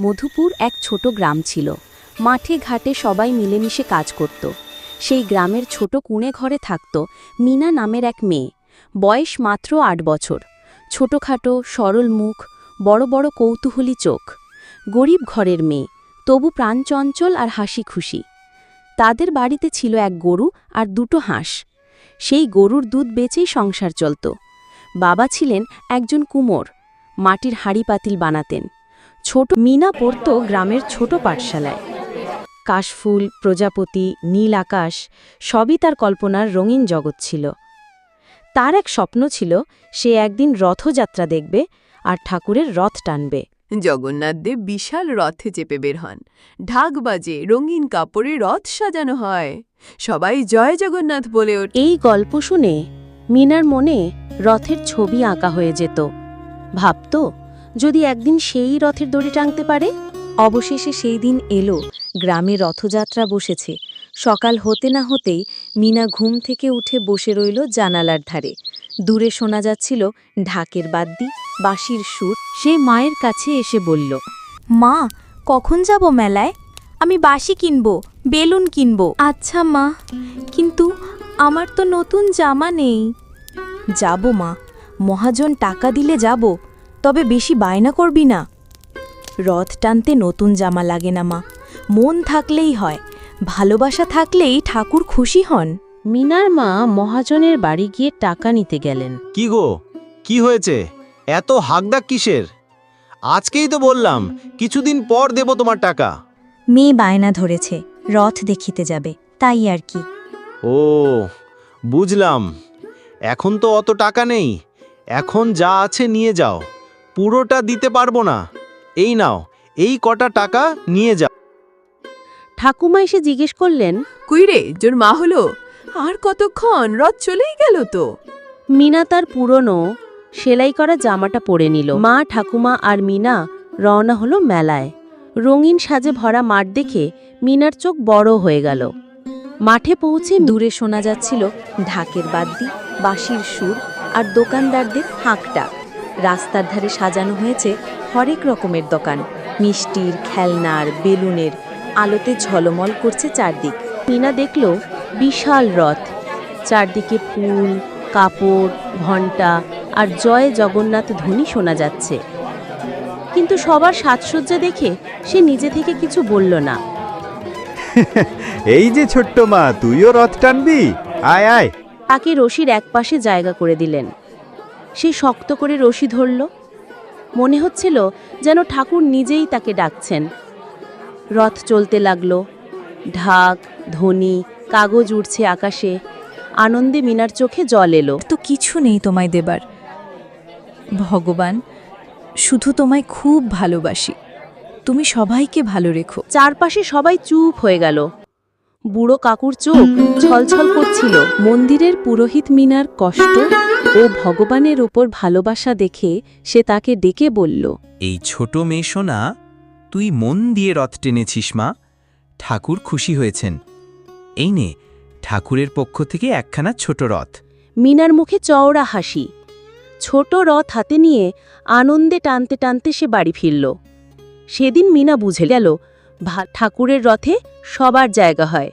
মধুপুর এক ছোট গ্রাম ছিল। মাঠে ঘাটে সবাই মিলেমিশে কাজ করত। সেই গ্রামের ছোট কুঁড়ে ঘরে থাকত মিনা নামের এক মেয়ে। বয়স মাত্র ৮ বছর। ছোটখাটো সরল মুখ, বড় বড় কৌতূহলী চোখ। গরিব ঘরের মেয়ে, তবু প্রাণচঞ্চল আর হাসি খুশি। তাদের বাড়িতে ছিল এক গরু আর ২টো হাঁস। সেই গরুর দুধ বেচেই সংসার চলত। বাবা ছিলেন একজন কুমোর, মাটির হাঁড়ি পাতিল বানাতেন। ছোট মিনা পড়ত গ্রামের ছোট পাঠশালায়। কাশফুল, প্রজাপতি, নীল আকাশ সবই তার কল্পনার রঙিন জগৎ ছিল। তার এক স্বপ্ন ছিল, সে একদিন রথযাত্রা দেখবে আর ঠাকুরের রথ টানবে। জগন্নাথদেব বিশাল রথে চেপে বের হন। ঢাক বাজে, রঙিন কাপড়ে রথ সাজানো হয়। সবাই জয় জগন্নাথ বলে ওঠে। এই গল্প শুনে মিনার মনে রথের ছবি আঁকা হয়ে যেত। ভাবত, যদি একদিন সেই রথের দড়ি টাঙতে পারে। অবশেষে সেই দিন এলো। গ্রামে রথযাত্রা বসেছে। সকাল হতে না হতেই মিনা ঘুম থেকে উঠে বসে রইল জানালার ধারে। দূরে শোনা যাচ্ছিল ঢাকের বাদ্যি, বাঁশির সুর। সে মায়ের কাছে এসে বলল, মা, কখন যাব মেলায়? আমি বাঁশি কিনব, বেলুন কিনব। আচ্ছা মা, কিন্তু আমার তো নতুন জামা নেই। যাব মা, মহাজন টাকা দিলে যাব, তবে বেশি বায়না করবি না। রথ টানতে নতুন জামা লাগে না মা, মন থাকলেই হয়। ভালোবাসা থাকলেই ঠাকুর খুশি হন। মিনার মা মহাজনের বাড়ি গিয়ে টাকা নিতে গেলেন। কি গো, কি হয়েছে? এত হাকডাক কিসের? আজকেই তো বললাম কিছুদিন পর দেব তোমার টাকা। মেয়ে বায়না ধরেছে, রথ দেখিতে যাবে, তাই আর কি। ও বুঝলাম, এখন তো অত টাকা নেই। এখন যা আছে নিয়ে যাও, পুরোটা দিতে পারবো না। এই নাও, এই কটা টাকা নিয়ে যাও। ঠাকুমা এসে জিজ্ঞেস করলেন, কুইরে, জোর মা হলো? আর কতক্ষণ? রথ চলেই গেল তো। মিনা তার পুরনো সেলাই করা জামাটা পরে নিল। মা, ঠাকুমা আর মিনা রওনা হলো মেলায়। রঙিন সাজে ভরা মাঠ দেখে মিনার চোখ বড় হয়ে গেল। মাঠে পৌঁছে দূরে শোনা যাচ্ছিল ঢাকের বাদ্যি, বাঁশির সুর আর দোকানদারদের হাঁকডাক। রাস্তার ধারে সাজানো হয়েছে হরেক রকমের দোকান। মিষ্টির, খেলনার, বেলুনের আলোতে ঝলমল করছে চারদিক। মিনা দেখল বিশাল রথ। চারদিকে ফুল, কাপড়, ঘণ্টা আর জয় জগন্নাথ ধ্বনি শোনা যাচ্ছে। কিন্তু সবার সাজসজ্জা দেখে সে নিজে থেকে কিছু বলল না। এই যে ছোট্ট মা, তুইও রথ টানবি? আয় আয়। তাকে রশির একপাশে জায়গা করে দিলেন। সে শক্ত করে রশি ধরল। মনে হচ্ছিল যেন ঠাকুর নিজেই তাকে ডাকছেন। রথ চলতে লাগলো। ঢাক, ধ্বনি, কাগজ উড়ছে আকাশে। আনন্দে মিনার চোখে জল এলো। তো কিছু নেই তোমায় দেবার। ভগবান, শুধু তোমায় খুব ভালোবাসি। তুমি সবাইকে ভালো রেখো। চারপাশে সবাই চুপ হয়ে গেল। বুড়ো কাকুর চোখ ছলছল করছিল। মন্দিরের পুরোহিত মিনার কষ্ট ও ভগবানের ওপর ভালোবাসা দেখে সে তাকে ডেকে বলল, এই ছোট মেয়ে সোনা, তুই মন দিয়ে রথ টেনেছিস মা। ঠাকুর খুশি হয়েছেন। এই নে, ঠাকুরের পক্ষ থেকে একখানা ছোট রথ। মিনার মুখে চওড়া হাসি। ছোট রথ হাতে নিয়ে আনন্দে টানতে টানতে সে বাড়ি ফিরল। সেদিন মিনা বুঝে গেল, ঠাকুরের রথে সবার জায়গা হয়।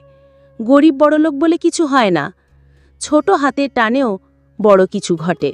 গরিব বড়লোক বলে কিছু হয় না। ছোট হাতের টানেও বড় কিছু ঘটে।